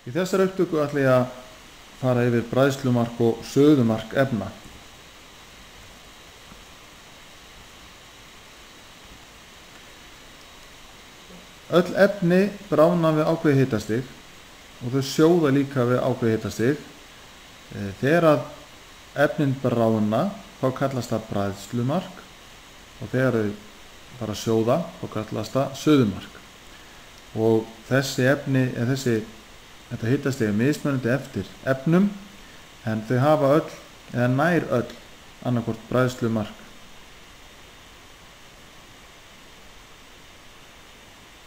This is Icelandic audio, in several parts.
Í þessari upptöku ætla ég að fara yfir bræðslumark og suðumark efna. Öll efni bráðna við ákveðið hitastig og þau sjóða líka við ákveðið hitastig. Þegar að efnin bráðna þá kallast það bræðslumark og þegar þau fara að sjóða þá kallast það suðumark. Og þessi efni, þetta hitastig er mismunandi eftir efnum, en þau hafa öll, eða nær öll, annarkvort bræðslumark.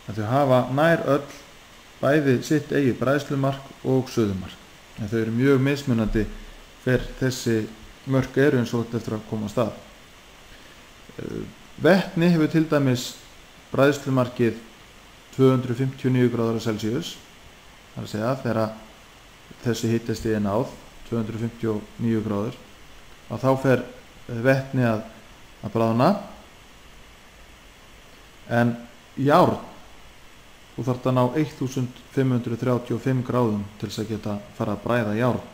En þau hafa nær öll bæði sitt eigið bræðslumark og suðumark. En þau eru mjög mismunandi hver þessi mörk eru eins og þetta eftir að koma af stað. Vetni hefur til dæmis bræðslumarkið 259 gráður Celsius. Það er að segja þegar þessi hitastigi er náð 259 gráður og þá fer vetni að bráðna. En járn, þú þarft að ná 1535 gráðum til þess að geta fara að bræða járn.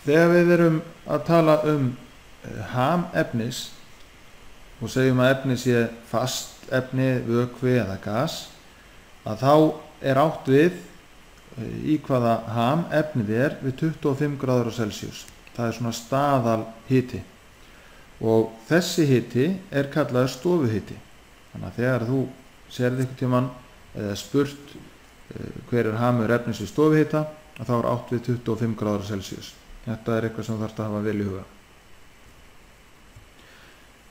Þegar við erum að tala ham efnis og segjum að efni sé fast efni, vökvi eða gas, að þá er átt við í hvaða ham efnið er við 25 gráður Celsius. Það er svona staðal hiti og þessi hiti er kallaður stofuhiti. Þannig að þegar þú sérð einhvern tímann eða spurt hver er hamur efnis við stofuhita, að þá er átt við 25 gráður Celsius. Þetta er eitthvað sem þú þarft að hafa vel í huga.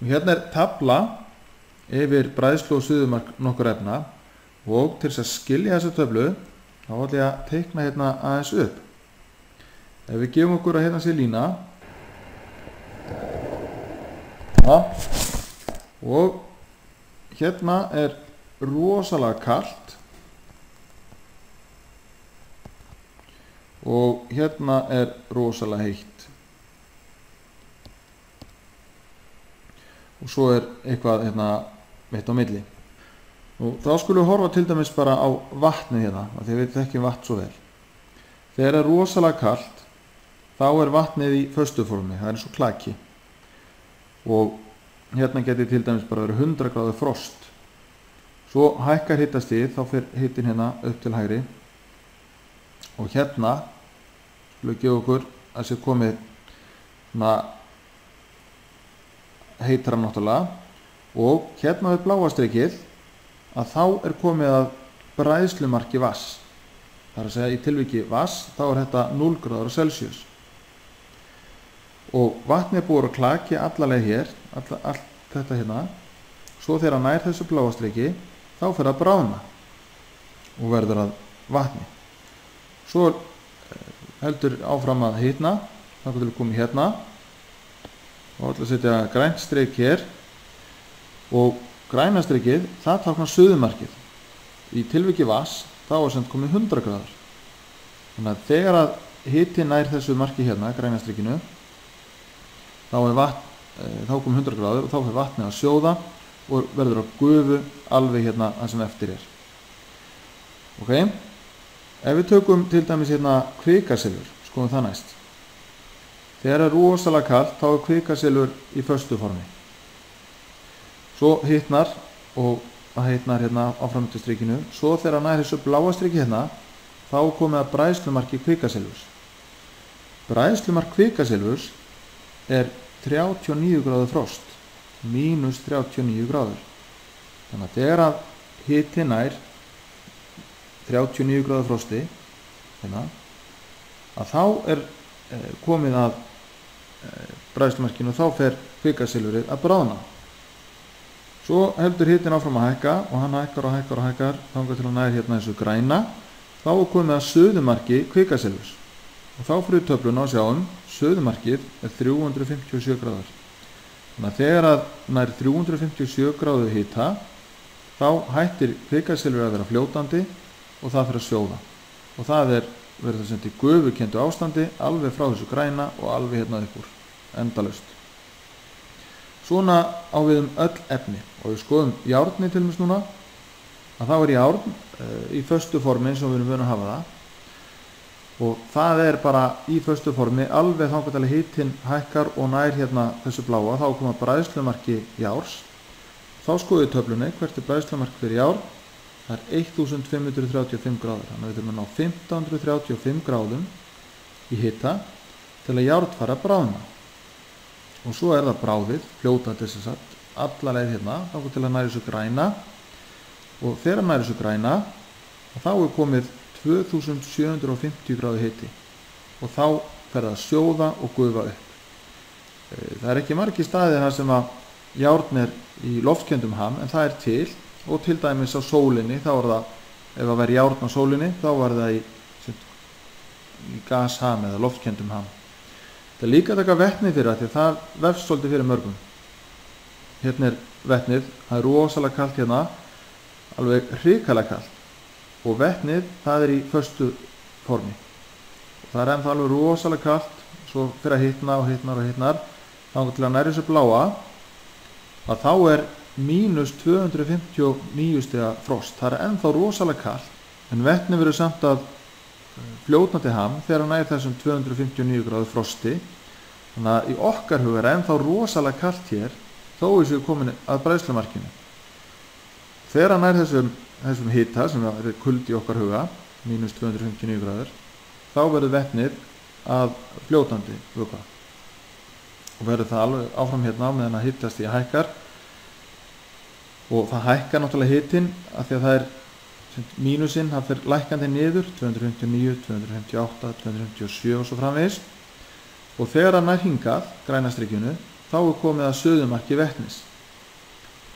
Og hérna er tafla yfir bræðslu og suðumark nokkur efna og til þess að skilja þessa töflu þá ætla ég að teikna hérna aðeins upp. Ef við gefum okkur að hérna sé lína og hérna er rosalega kalt og hérna er rosalega heitt og svo er eitthvað hérna mitt á milli. Og þá skulum við horfa til dæmis bara á vatnið hérna, af því við þekkjum vatn svo vel. Þegar er rosalega kalt, þá er vatnið í föstu formi, það er eins og klaki. Og hérna geti til dæmis bara verið 100 gráður frost. Svo hækkar hitastigið, þá fer hitin hérna upp til hægri. Og hérna, skulum við gefa okkur að sé komið heitara náttúrulega. Og hérna við bláa strikið, að þá er komið að bræðslumarki vatns. Það er að segja í tilviki vatns, þá er þetta 0 gráður Celsius. Og vatnið er búið að klaki allaleg hér, allt þetta hérna. Svo þegar nær þessu bláa striki, þá fer að bráðna og verður að vatni. Svo heldur áfram að hitna, þá getur við komið hérna. Og ætla að setja grænt strik hér og græna strikið, það táknar suðumarkið. Í tilviki vatns, þá er sem komið 100 gráður. Þannig að þegar að hiti nær þessu marki hérna, græna strikinu, þá komið 100 gráður og þá fer vatnið að sjóða og verður að gufu alveg hérna það sem eftir er. Ok? Ef við tökum til dæmis hérna kvikasilfur, skoðum það næst. Þegar er rosalega kalt, þá er kvikasilfur í föstu formi. Svo hitnar og það hitnar hérna á framöndustrikinu. Svo þegar nær þessu bláa striki hérna, þá komið að bræðslumarki kvikasilfurs. Bræðslumark kvikasilfurs er 39 gráður frost, mínus 39 gráður. Þannig að þegar að hiti nær 39 gráður frosti, hérna, að þá er komið að bræðslumarkinu og þá fer kvikasilfurið að bráðna. Svo heldur hitin áfram að hækka og hann hækkar og hækkar og hækkar þangað til hann nær hérna þessu græna. Þá er komið að suðumarki kvikasilfurs. Og þá fyrir töfluna og sjáum, suðumarkið er 357 gráður. Þannig að þegar að nær 357 gráðu hita, þá hættir kvikasilfur að vera fljótandi og það fyrir að sjóða. Og það verður það sem til gufukenndu ástandi, alveg frá þessu græna og alveg hérna upp úr, endalaust. Svona á við öll efni og við skoðum járni til dæmis núna, að þá er járn í föstu formi eins og við erum vön að hafa það og það er bara í föstu formi alveg þangað til hitinn hækkar og nær hérna þessu bláa, þá koma bræðslumarki járs. Þá skoðum við töflunni, hvert er bræðslumark fyrir járn? Það er 1535 gráður, þannig að við þurfum að ná 1535 gráðum í hita til að járn fara að bráðna. Og svo er það bráðið, fljótandi sem sagt, alla leið hérna, þangað til að næri þessu græna, og þegar næri þessu græna, þá er komið 2750 gráðu hiti og þá fer það að sjóða og gufa upp. Það er ekki margir staðir þar sem að járn er í loftkenndum ham, en það er til, og til dæmis á sólinni, þá er það, ef það væri járn á sólinni, þá var það í gasham eða loftkenndum ham. Það er líka að taka vetnið fyrir það, því það vefst svolítið fyrir mörgum. Hérna er vetnið, það er rosalega kalt hérna, alveg hrikalega kalt. Og vetnið, það er í föstu formi. Og það er ennþá alveg rosalega kalt, svo fyrir að hitna og hitnar, þannig til að næri þessu bláa, að þá er mínus 259 stiga frost. Það er ennþá rosalega kalt, en vetnið verður samt að fljótandi ham þegar hann næri þessum 259 gráðu frosti. Þannig að í okkar huga er ennþá rosalega kalt hér, þó við séum komin að bræðslumarkinu. Þegar hann næri þessum hita sem er kuldi í okkar huga, mínus 259 gráður, þá verður vetnið að fljótandi vökva. Og verður það alveg áfram hérna meðan að hittast í hækkar. Og það hækkar náttúrulega hitinn af því að það er mínusinn, það fer lækkandi niður, 259, 258, 257 og svo framvegis. Og þegar hann nær hingað, græna strikinu, þá er komið að suðumarki vetnis.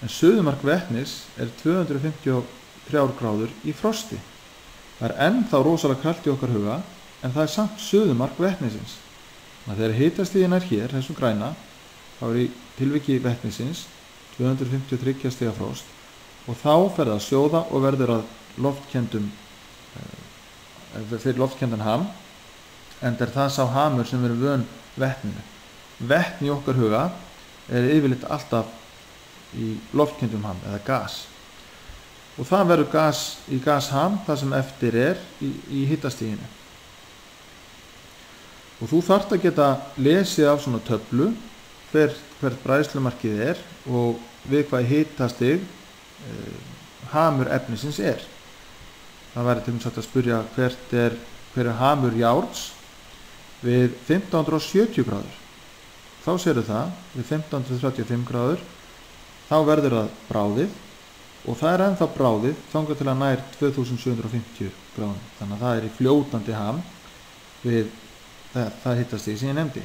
En suðumark vetnis er 253 gráður í frosti. Það er ennþá rosalega kalt í okkar huga, en það er samt suðumark vetnisins. Þannig að þegar hitastigin er hér, þessum græna, þá er í tilviki vetnisins 253 stiga frost, og þá fer það að sjóða og verður að fyrir loftkenndan ham, en er það sá hamur sem verður vön vetninu. Vetni í okkar huga er yfirleitt alltaf í loftkendum ham eða gas, og það verður gas í gasham það sem eftir er í hitastiginu. Og þú þarft að geta lesið af svona töflu hvert bræðslumarkið er og við hvað hitastig hamur efnisins er. Það væri til að spyrja hver er hamur járns við 1570 gráður. Þá sérðu það við 1535 gráður, þá verður það bráðið, og það er ennþá bráðið þangað til að nær 2750 gráðum. Þannig að það er í fljótandi ham við það hitastig sem ég nefndi.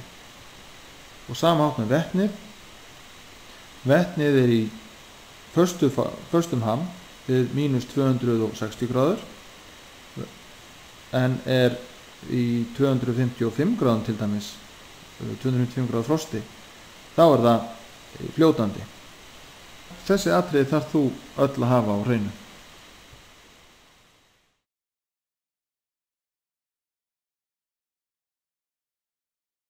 Og sama hátt með vetnið. Vetnið er í föstum ham við mínus 260 gráður, en er í 255 gráðum til dæmis, 255 gráður frosti, þá er það fljótandi. Þessi atriði þarf þú öll að hafa á hreinu.